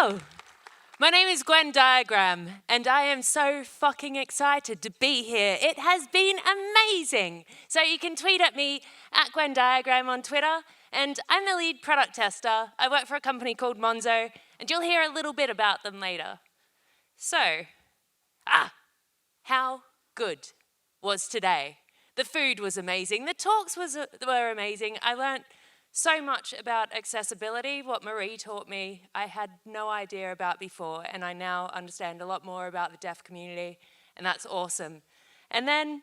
Hello, my name is Gwen Diagram, and I am so fucking excited to be here. It has been amazing. So you can tweet at me at Gwen Diagram on Twitter, and I'm the lead product tester. I work for a company called Monzo, and you'll hear a little bit about them later. So, how good was today? The food was amazing. The talks were amazing. I learnt so much about accessibility. What Marie taught me, I had no idea about before, and I now understand a lot more about the deaf community, and that's awesome. And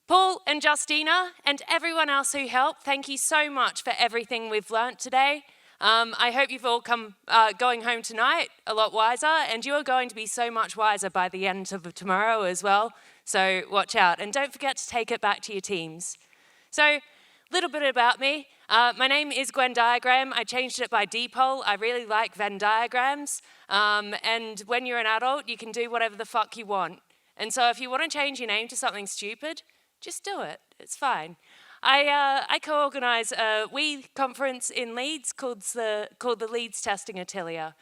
Paul and Justina and everyone else who helped, thank you so much for everything we've learnt today. I hope you've all come going home tonight a lot wiser, and you are going to be so much wiser by the end of tomorrow as well. So watch out, and don't forget to take it back to your teams. So a little bit about me. My name is Gwen Diagram. I changed it by default. I really like Venn diagrams. And when you're an adult, you can do whatever the fuck you want. And so if you want to change your name to something stupid, just do it. It's fine. I co-organise a conference in Leeds called the Leeds Testing Atelier.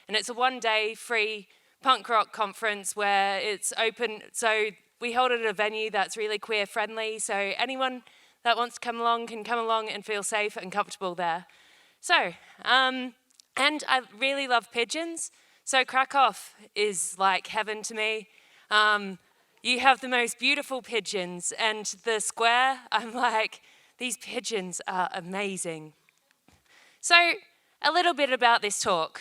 And it's a one-day free punk rock conference where it's open. So we hold it at a venue that's really queer friendly. So anyone that wants to come along can come along and feel safe and comfortable there. So, and I really love pigeons. So Krakow is like heaven to me. You have the most beautiful pigeons, and the square, I'm like, these pigeons are amazing. So, a little bit about this talk.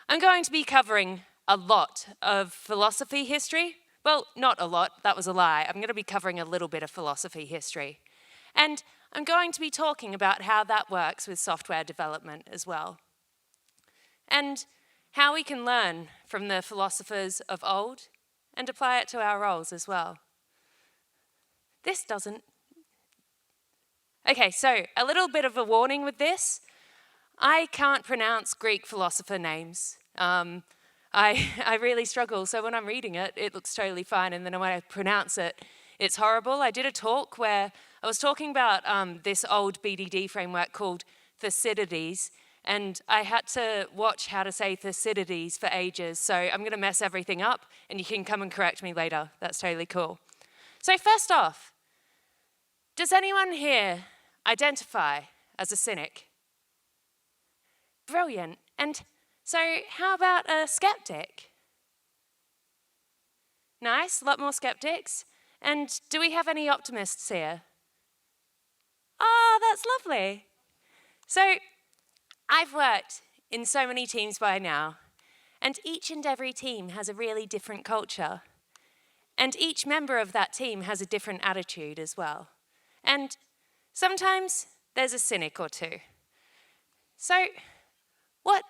I'm going to be covering a lot of philosophy history. Well, not a lot, that was a lie. I'm going to be covering a little bit of philosophy history. And I'm going to be talking about how that works with software development as well. And how we can learn from the philosophers of old and apply it to our roles as well. This doesn't. Okay, so a little bit of a warning with this. I can't pronounce Greek philosopher names. I really struggle, so when I'm reading it, it looks totally fine, and then when I pronounce it, it's horrible. I did a talk where I was talking about this old BDD framework called Thucydides, and I had to watch how to say Thucydides for ages, so I'm going to mess everything up, and you can come and correct me later. That's totally cool. So first off, does anyone here identify as a cynic? Brilliant. And so how about a skeptic? Nice, a lot more skeptics. And do we have any optimists here? Oh, that's lovely. So I've worked in so many teams by now, and each and every team has a really different culture. And each member of that team has a different attitude as well. And sometimes there's a cynic or two. So what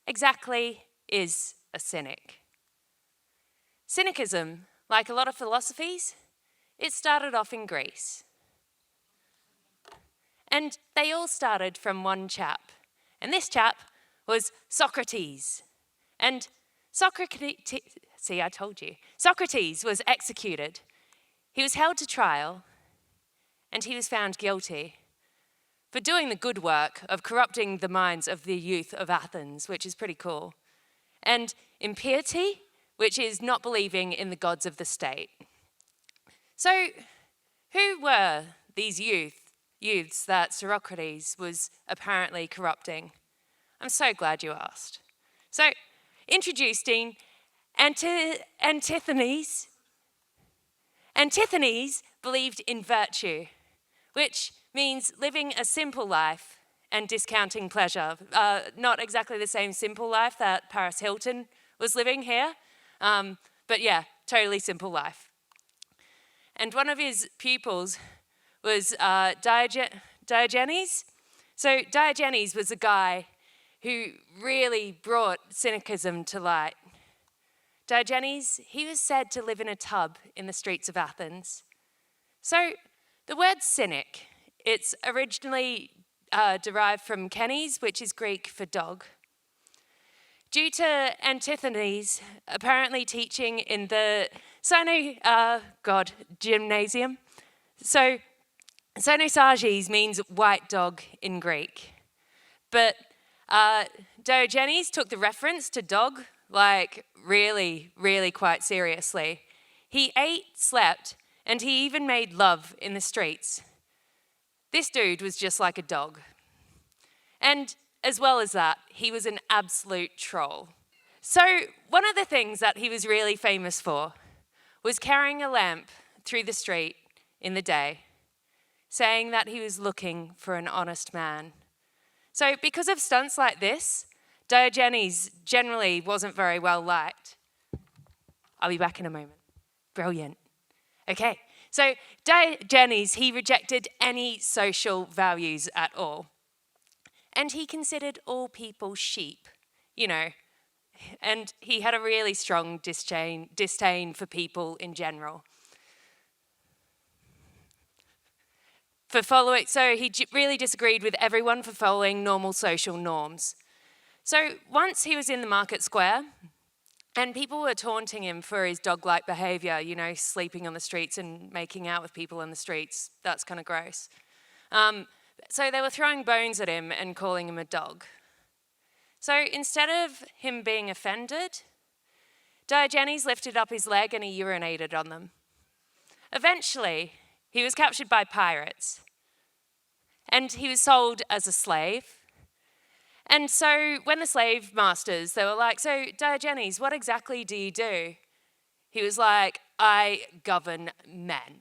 exactly is a cynic? Cynicism, like a lot of philosophies, it started off in Greece. And they all started from one chap. And this chap was Socrates. And Socrates was executed. He was held to trial, and he was found guilty for doing the good work of corrupting the minds of the youth of Athens, which is pretty cool, and impiety, which is not believing in the gods of the state. So, who were these youths that Socrates was apparently corrupting? I'm so glad you asked. So, introducing Antithnes. Antithnes believed in virtue, which means living a simple life and discounting pleasure. Not exactly the same simple life that Paris Hilton was living here, but yeah, totally simple life. And one of his pupils was Diogenes. So Diogenes was a guy who really brought cynicism to light. Diogenes, he was said to live in a tub in the streets of Athens. So the word cynic, it's originally derived from kenes, which is Greek for dog. Due to Antithnes apparently teaching in the gymnasium. So Cynicism means white dog in Greek. But Diogenes took the reference to dog really, really quite seriously. He ate, slept, and he even made love in the streets. This dude was just like a dog. And as well as that, he was an absolute troll. So one of the things that he was really famous for was carrying a lamp through the street in the day, saying that he was looking for an honest man. So because of stunts like this, Diogenes generally wasn't very well liked. I'll be back in a moment. Brilliant. Okay, so Diogenes, he rejected any social values at all. And he considered all people sheep, and he had a really strong disdain for people in general. So he really disagreed with everyone for following normal social norms. So once he was in the market square, and people were taunting him for his dog-like behaviour, sleeping on the streets and making out with people in the streets. That's kind of gross. So they were throwing bones at him and calling him a dog. So instead of him being offended, Diogenes lifted up his leg and he urinated on them. Eventually, he was captured by pirates, and he was sold as a slave. And so when the slave masters, they were like, "So Diogenes, what exactly do you do?" He was like, "I govern men."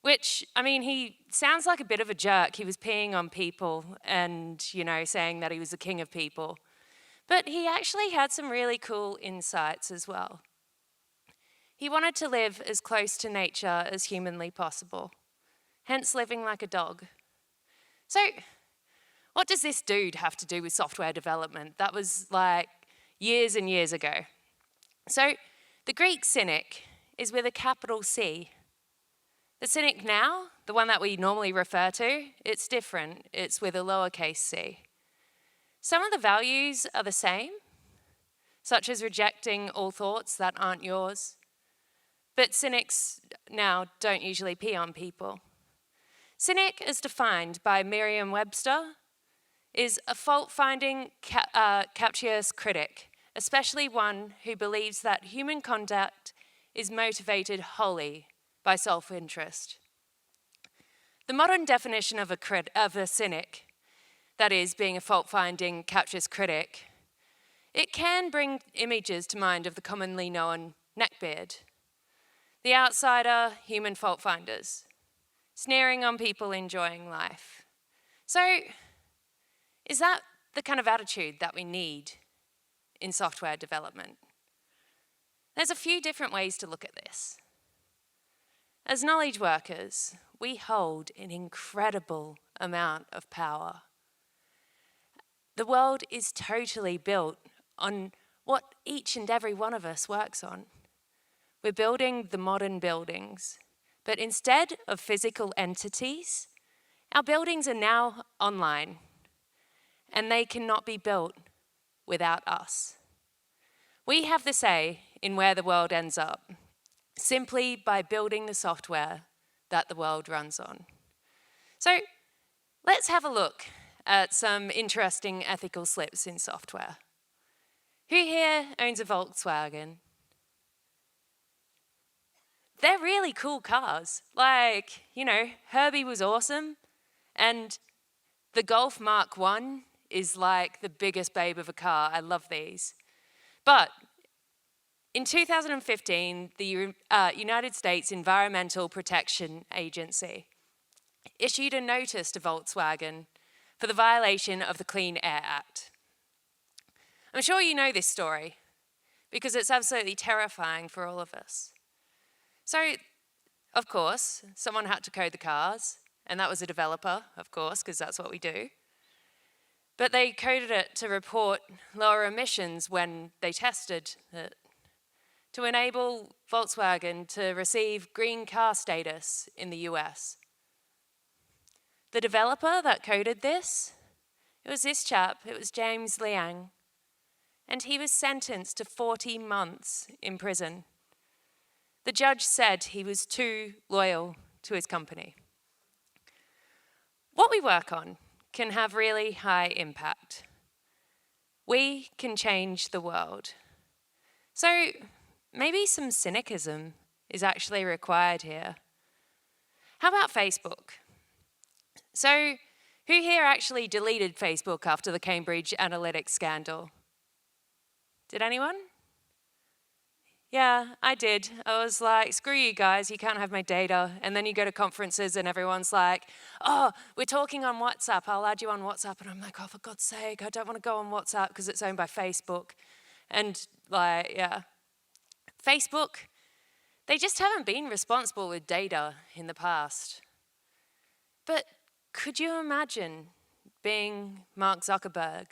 Which, he sounds like a bit of a jerk. He was peeing on people and, saying that he was the king of people. But he actually had some really cool insights as well. He wanted to live as close to nature as humanly possible, hence living like a dog. So, what does this dude have to do with software development? That was years and years ago. So, the Greek cynic is with a capital C. The cynic now, the one that we normally refer to, it's different. It's with a lowercase c. Some of the values are the same, such as rejecting all thoughts that aren't yours. But cynics now don't usually pee on people. Cynic, as defined by Merriam-Webster, is a fault-finding, captious critic, especially one who believes that human conduct is motivated wholly by self-interest. The modern definition of a cynic, that is, being a fault-finding, captious critic, it can bring images to mind of the commonly known neckbeard, the outsider, human fault-finders, sneering on people enjoying life. So, is that the kind of attitude that we need in software development? There's a few different ways to look at this. As knowledge workers, we hold an incredible amount of power. The world is totally built on what each and every one of us works on. We're building the modern buildings, but instead of physical entities, our buildings are now online, and they cannot be built without us. We have the say in where the world ends up, simply by building the software that the world runs on. So let's have a look at some interesting ethical slips in software. Who here owns a Volkswagen? They're really cool cars. Herbie was awesome, and the Golf Mark 1 is the biggest babe of a car. I love these. But in 2015, the United States Environmental Protection Agency issued a notice to Volkswagen for the violation of the Clean Air Act. I'm sure you know this story because it's absolutely terrifying for all of us. So, of course, someone had to code the cars, and that was a developer, of course, because that's what we do. But they coded it to report lower emissions when they tested it, to enable Volkswagen to receive green car status in the US. The developer that coded this, it was this chap, it was James Liang, and he was sentenced to 40 months in prison. The judge said he was too loyal to his company. What we work on can have really high impact. We can change the world. So maybe some cynicism is actually required here. How about Facebook? So who here actually deleted Facebook after the Cambridge Analytica scandal? Did anyone? Yeah, I did. I was like, screw you guys, you can't have my data. And then you go to conferences and everyone's like, oh, we're talking on WhatsApp, I'll add you on WhatsApp. And I'm like, oh, for God's sake, I don't want to go on WhatsApp because it's owned by Facebook. And like, yeah. Facebook, they just haven't been responsible with data in the past. But could you imagine being Mark Zuckerberg?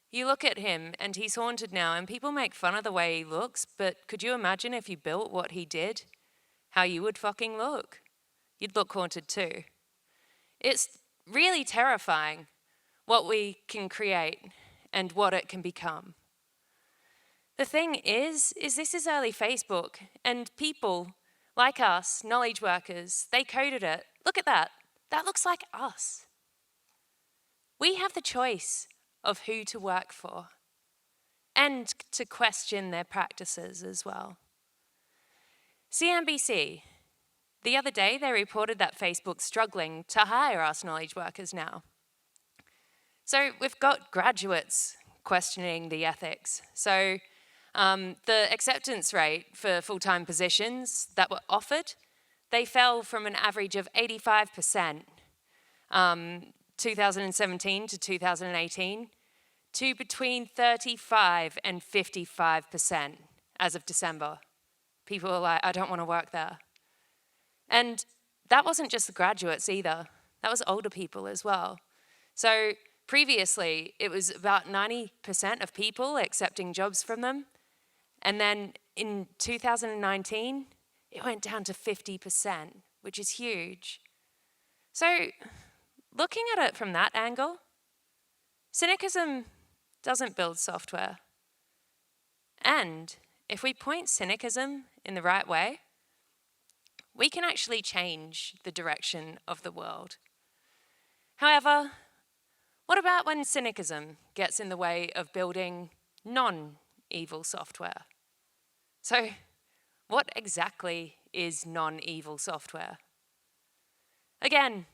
You look at him and he's haunted now and people make fun of the way he looks, but could you imagine if you built what he did, how you would fucking look? You'd look haunted too. It's really terrifying what we can create and what it can become. The thing is this is early Facebook and people like us, knowledge workers, they coded it. Look at that. That looks like us. We have the choice of who to work for and to question their practices as well. CNBC, the other day they reported that Facebook's struggling to hire us knowledge workers now. So we've got graduates questioning the ethics. So the acceptance rate for full-time positions that were offered, they fell from an average of 85%, 2017 to 2018, to between 35 and 55% as of December. People are like, I don't want to work there. And that wasn't just the graduates either. That was older people as well. So previously, it was about 90% of people accepting jobs from them. And then in 2019, it went down to 50%, which is huge. So looking at it from that angle, cynicism doesn't build software. And if we point cynicism in the right way, we can actually change the direction of the world. However, what about when cynicism gets in the way of building non-evil software? So, what exactly is non-evil software? Again,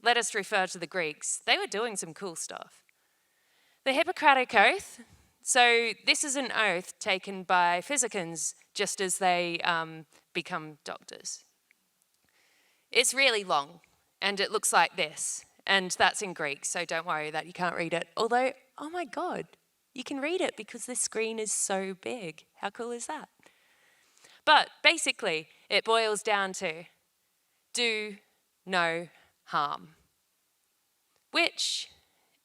let us refer to the Greeks. They were doing some cool stuff. The Hippocratic Oath, so this is an oath taken by physicians just as they become doctors. It's really long, and it looks like this, and that's in Greek, so don't worry that you can't read it. Although, oh my God, you can read it because this screen is so big. How cool is that? But basically, it boils down to do no harm, which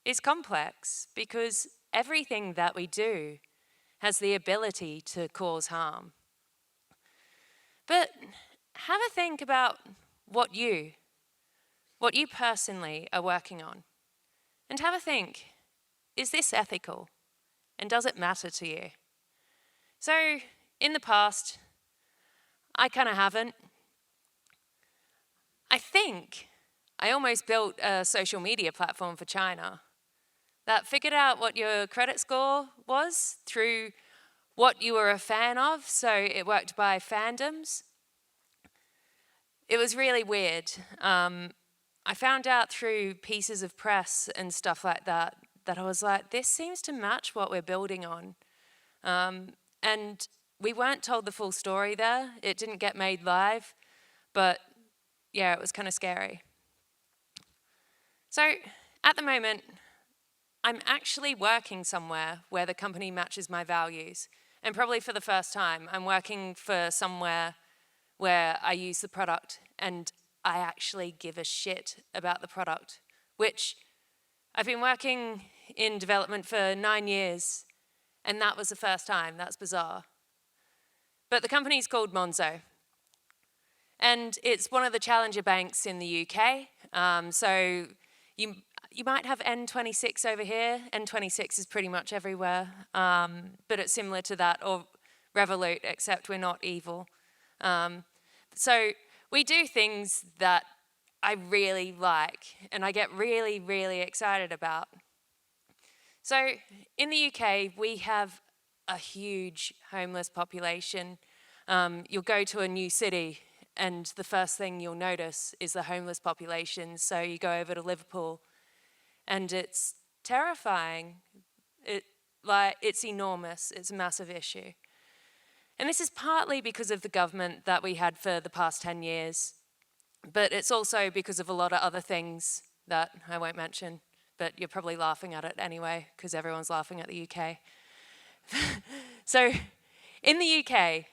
is complex because everything that we do has the ability to cause harm. But have a think about what you personally are working on. And have a think, is this ethical? And does it matter to you? So, in the past, I kind of haven't. I think I almost built a social media platform for China that figured out what your credit score was through what you were a fan of, so it worked by fandoms. It was really weird. I found out through pieces of press and stuff like that I was like, this seems to match what we're building on. And we weren't told the full story there. It didn't get made live, but yeah, it was kind of scary. So at the moment, I'm actually working somewhere where the company matches my values. And probably for the first time, I'm working for somewhere where I use the product and I actually give a shit about the product, which I've been working in development for 9 years, and that was the first time. That's bizarre. But the company's called Monzo, and it's one of the challenger banks in the UK. So you might have N26 over here. N26 is pretty much everywhere, but it's similar to that, or Revolut, except we're not evil. So we do things that I really like and I get really, really excited about. So in the UK, we have a huge homeless population. You'll go to a new city and the first thing you'll notice is the homeless population. So you go over to Liverpool and it's terrifying. It's enormous, it's a massive issue. And this is partly because of the government that we had for the past 10 years, but it's also because of a lot of other things that I won't mention, but you're probably laughing at it anyway, because everyone's laughing at the UK. So, in the UK,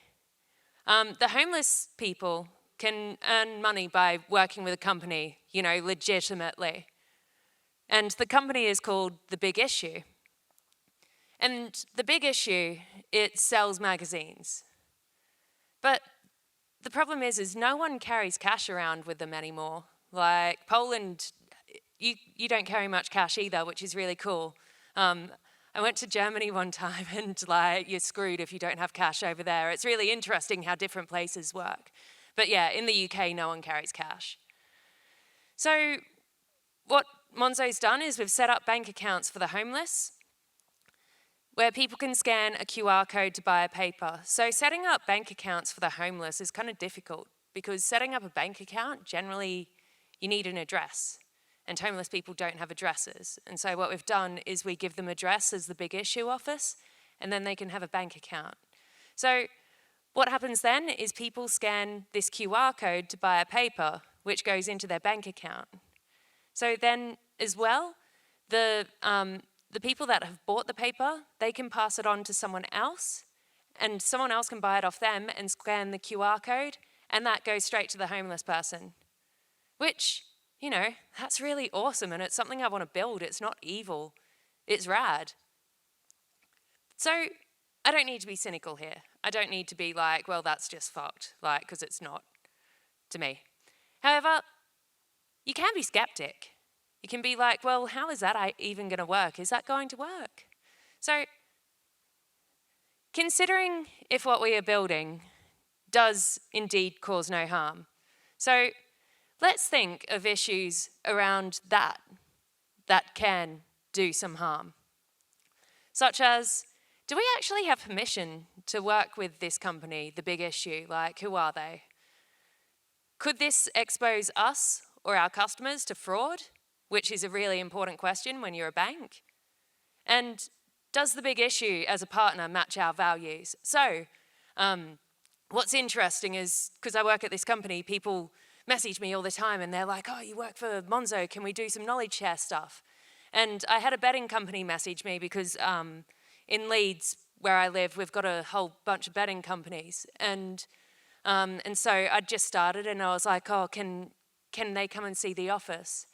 the homeless people can earn money by working with a company, legitimately. And the company is called The Big Issue. And The Big Issue, it sells magazines. But the problem is no one carries cash around with them anymore. Like Poland, you don't carry much cash either, which is really cool. I went to Germany one time and you're screwed if you don't have cash over there. It's really interesting how different places work. But yeah, in the UK, no one carries cash. So what Monzo's done is we've set up bank accounts for the homeless, where people can scan a QR code to buy a paper. So setting up bank accounts for the homeless is kind of difficult because setting up a bank account, generally you need an address and homeless people don't have addresses. And so what we've done is we give them address as the Big Issue office and then they can have a bank account. So what happens then is people scan this QR code to buy a paper, which goes into their bank account. So then as well, the people that have bought the paper, they can pass it on to someone else, and someone else can buy it off them and scan the QR code, and that goes straight to the homeless person. Which, that's really awesome, and it's something I want to build. It's not evil. It's rad. So I don't need to be cynical here. I don't need to be like, well, that's just fucked, because it's not, to me. However, you can be skeptic. You can be like, well, how is that even going to work? Is that going to work? So, considering if what we are building does indeed cause no harm. So, let's think of issues around that can do some harm. Such as, do we actually have permission to work with this company, The Big Issue? Who are they? Could this expose us or our customers to fraud? Which is a really important question when you're a bank. And does The Big Issue as a partner match our values? So, what's interesting is, because I work at this company, people message me all the time and they're like, oh, you work for Monzo, can we do some knowledge share stuff? And I had a betting company message me because in Leeds, where I live, we've got a whole bunch of betting companies. And so I just started and I was like, oh, can they come and see the office?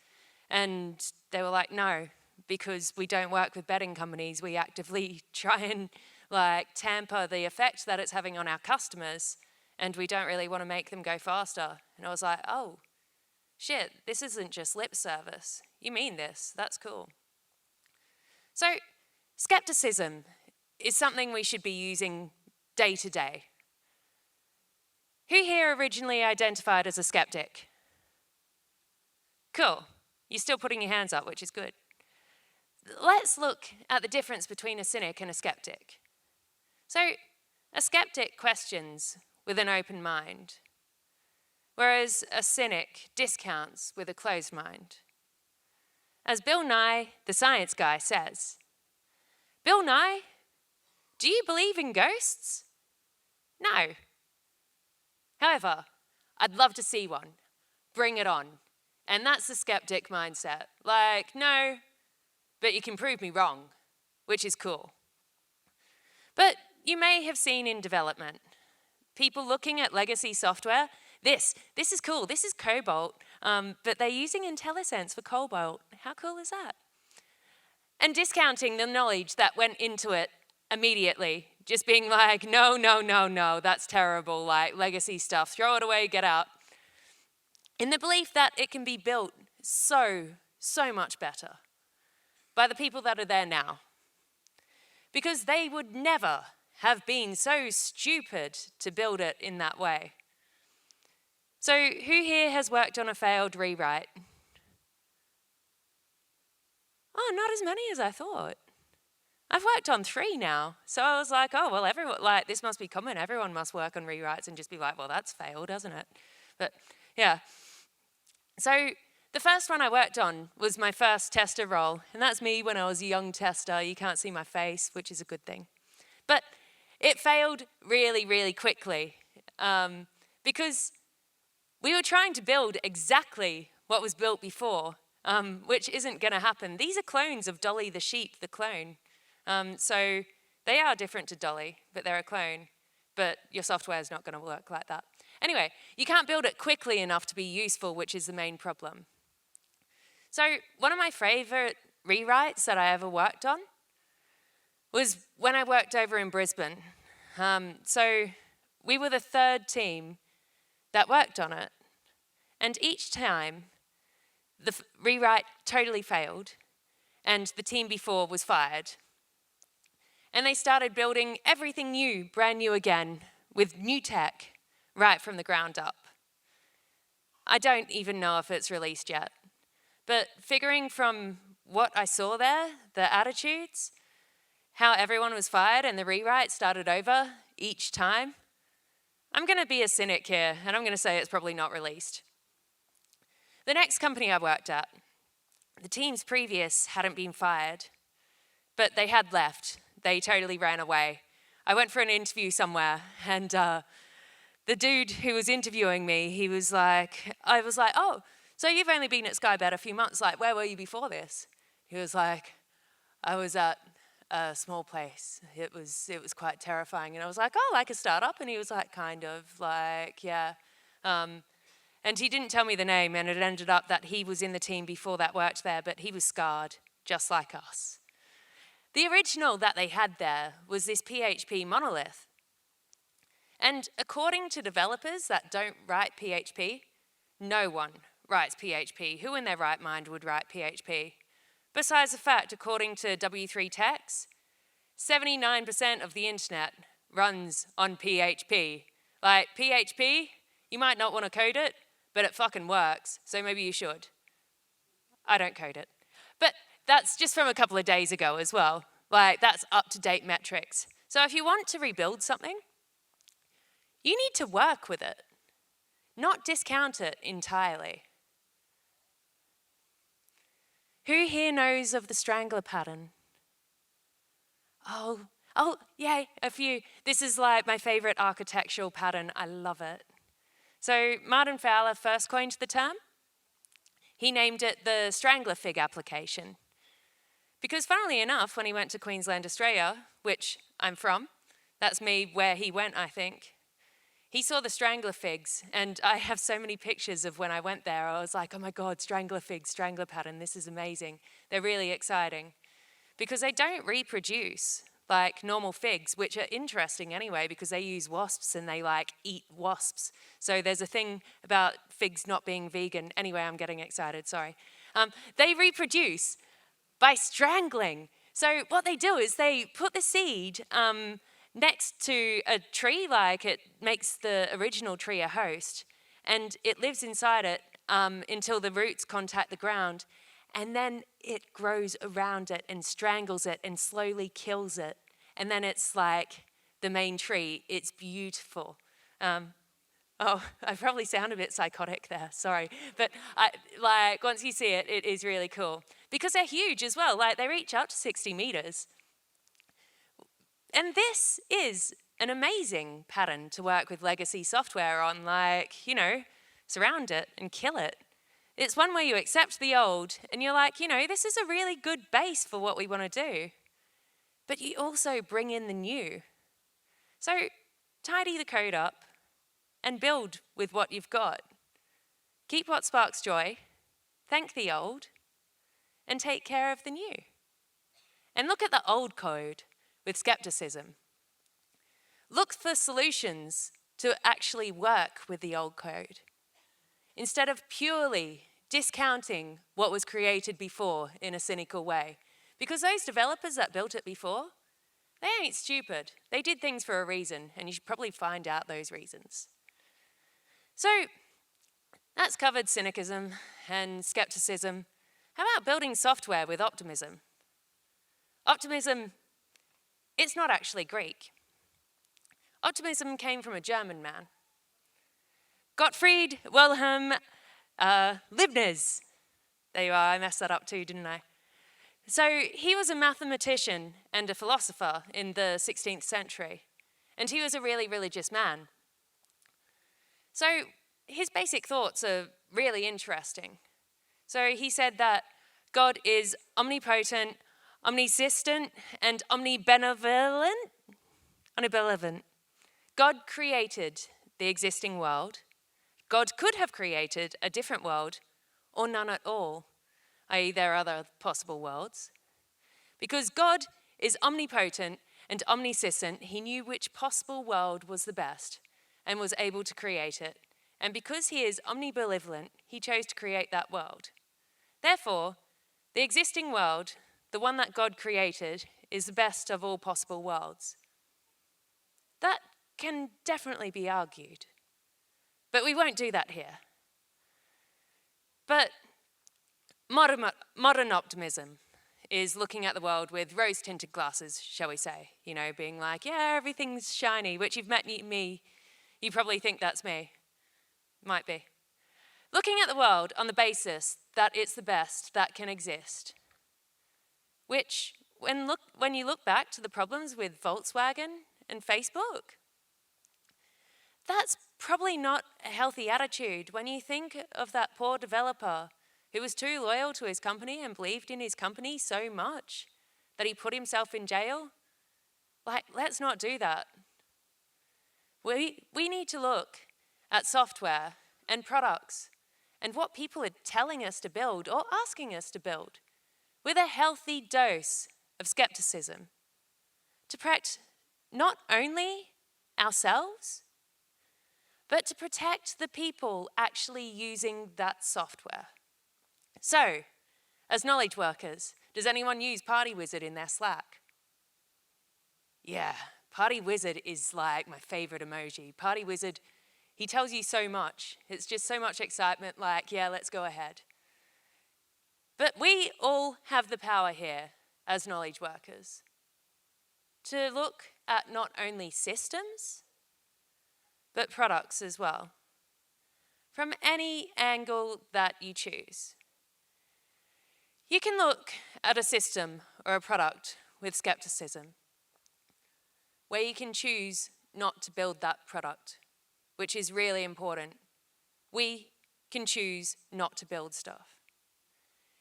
And they were like, no, because we don't work with betting companies. We actively try and tamper the effect that it's having on our customers, and we don't really want to make them go faster. And I was like, oh, shit, this isn't just lip service. You mean this, that's cool. So skepticism is something we should be using day to day. Who here originally identified as a skeptic? Cool. You're still putting your hands up, which is good. Let's look at the difference between a cynic and a skeptic. So, a skeptic questions with an open mind, whereas a cynic discounts with a closed mind. As Bill Nye, the science guy, says, Bill Nye, do you believe in ghosts? No. However, I'd love to see one. Bring it on. And that's the skeptic mindset. No, but you can prove me wrong, which is cool. But you may have seen in development, people looking at legacy software, this is cool, this is Cobalt, but they're using IntelliSense for Cobalt. How cool is that? And discounting the knowledge that went into it immediately, just being like, no, that's terrible, legacy stuff, throw it away, get out. In the belief that it can be built so much better by the people that are there now. Because they would never have been so stupid to build it in that way. So who here has worked on a failed rewrite? Oh, not as many as I thought. I've worked on 3 now. So I was like, oh, well, everyone, like, this must be common. Everyone must work on rewrites and just be like, well, that's failed, hasn't it? But yeah. So the first one I worked on was my first tester role. And that's me when I was a young tester. You can't see my face, which is a good thing. But it failed really, really quickly because we were trying to build exactly what was built before, which isn't going to happen. These are clones of Dolly the sheep, the clone. So they are different to Dolly, but they're a clone. But your software is not going to work like that. Anyway, you can't build it quickly enough to be useful, which is the main problem. So one of my favorite rewrites that I ever worked on was when I worked over in Brisbane. So we were the 3rd team that worked on it. And each time, the rewrite totally failed, and the team before was fired. And they started building everything new, brand new again, with new tech, right from the ground up. I don't even know if it's released yet. But figuring from what I saw there, the attitudes, how everyone was fired and the rewrite started over each time, I'm going to be a cynic here, and I'm going to say it's probably not released. The next company I worked at, the teams previous hadn't been fired, but they had left. They totally ran away. I went for an interview somewhere, and the dude who was interviewing me, I was like, oh, so you've only been at Skybed a few months, like, where were you before this? He was like, I was at a small place. It was quite terrifying. And I was like, oh, like a startup? And he was like, kind of, like, yeah. And he didn't tell me the name, and it ended up that he was in the team before that worked there, but he was scarred, just like us. The original that they had there was this PHP monolith. And according to developers that don't write PHP, no one writes PHP. Who in their right mind would write PHP? Besides the fact, according to W3 Techs, 79% of the internet runs on PHP. Like, PHP, you might not want to code it, but it fucking works, so maybe you should. I don't code it. But that's just from a couple of days ago as well. Like, that's up-to-date metrics. So if you want to rebuild something, you need to work with it, not discount it entirely. Who here knows of the Strangler Pattern? Oh, yay, a few. This is like my favorite architectural pattern. I love it. So Martin Fowler first coined the term. He named it the Strangler Fig application. Because funnily enough, when he went to Queensland, Australia, which I'm from, that's me where he went, I think, he saw the strangler figs, and I have so many pictures of when I went there. I was like, oh my God, strangler figs, strangler pattern, this is amazing. They're really exciting. Because they don't reproduce like normal figs, which are interesting anyway, because they use wasps and they like eat wasps. So there's a thing about figs not being vegan. Anyway, I'm getting excited, sorry. They reproduce by strangling. So what they do is they put the seed next to a tree, like it makes the original tree a host, and it lives inside it until the roots contact the ground, and then it grows around it and strangles it and slowly kills it, and then it's like the main tree. It's beautiful. Oh, I probably sound a bit psychotic there, sorry. But like once you see it, it is really cool. Because they're huge as well, like they reach up to 60 meters. And this is an amazing pattern to work with legacy software on, like, you know, surround it and kill it. It's one where you accept the old and you're like, you know, this is a really good base for what we want to do. But you also bring in the new. So tidy the code up and build with what you've got. Keep what sparks joy, thank the old, and take care of the new. And look at the old code with skepticism. Look for solutions to actually work with the old code, instead of purely discounting what was created before in a cynical way. Because those developers that built it before, they ain't stupid. They did things for a reason, and you should probably find out those reasons. So That's covered cynicism and skepticism. How about building software with optimism? Optimism, it's not actually Greek. Optimism came from a German man. Gottfried Wilhelm Leibniz. There you are, I messed that up too, didn't I? So he was a mathematician and a philosopher in the 16th century, and he was a really religious man. So his basic thoughts are really interesting. So he said that God is omnipotent, omniscient, and omnibenevolent. God created the existing world. God could have created a different world, or none at all, i.e. there are other possible worlds. Because God is omnipotent and omniscient, he knew which possible world was the best and was able to create it. And because he is omnibenevolent, he chose to create that world. Therefore, the existing world, the one that God created, is the best of all possible worlds. That can definitely be argued, but we won't do that here. But modern optimism is looking at the world with rose-tinted glasses, shall we say, being like, yeah, everything's shiny, which you've met me, you probably think that's me. Might be. Looking at the world on the basis that it's the best that can exist, which, when you look back to the problems with Volkswagen and Facebook, that's probably not a healthy attitude when you think of that poor developer who was too loyal to his company and believed in his company so much that he put himself in jail. Let's not do that. We need to look at software and products and what people are telling us to build or asking us to build with a healthy dose of skepticism to protect not only ourselves, but to protect the people actually using that software. So, as knowledge workers, does anyone use Party Wizard in their Slack? Yeah, Party Wizard is like my favorite emoji. Party Wizard, he tells you so much. It's just so much excitement, like, yeah, let's go ahead. But we all have the power here as knowledge workers to look at not only systems, but products as well, from any angle that you choose. You can look at a system or a product with skepticism, where you can choose not to build that product, which is really important. We can choose not to build stuff.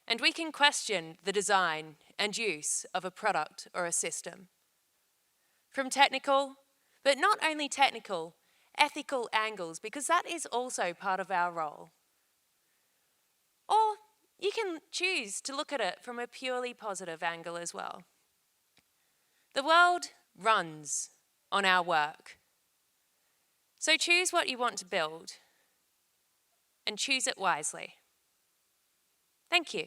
And we can question the design and use of a product or a system. From technical, but not only technical, ethical angles, because that is also part of our role. Or you can choose to look at it from a purely positive angle as well. The world runs on our work. So choose what you want to build and choose it wisely. Thank you.